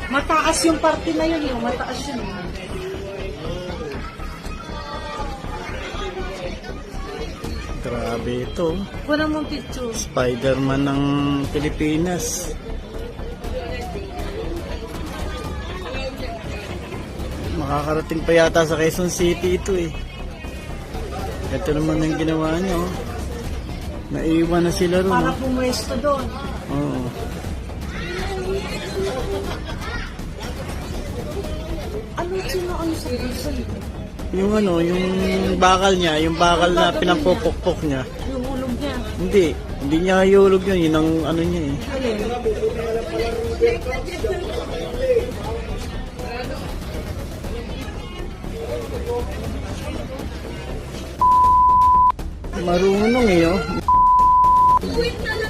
Mataas yung parte na yun, yung mataas yun. Grabe ito. Wala mong picture. Spider-Man ng Pilipinas. Makakarating pa yata sa Quezon City ito eh. Ito naman ang ginawa niya oh. Naiwan na sila ron. Para Oh. pumwesto doon. Oo. Ano sa puso? Yung ano, yung bakal niya, yung bakal na pinampupukpok niya. Yung ulog niya. Hindi niya iulog yun. Yun ang ano niya eh. Alin? Marunong eh oh. Wait na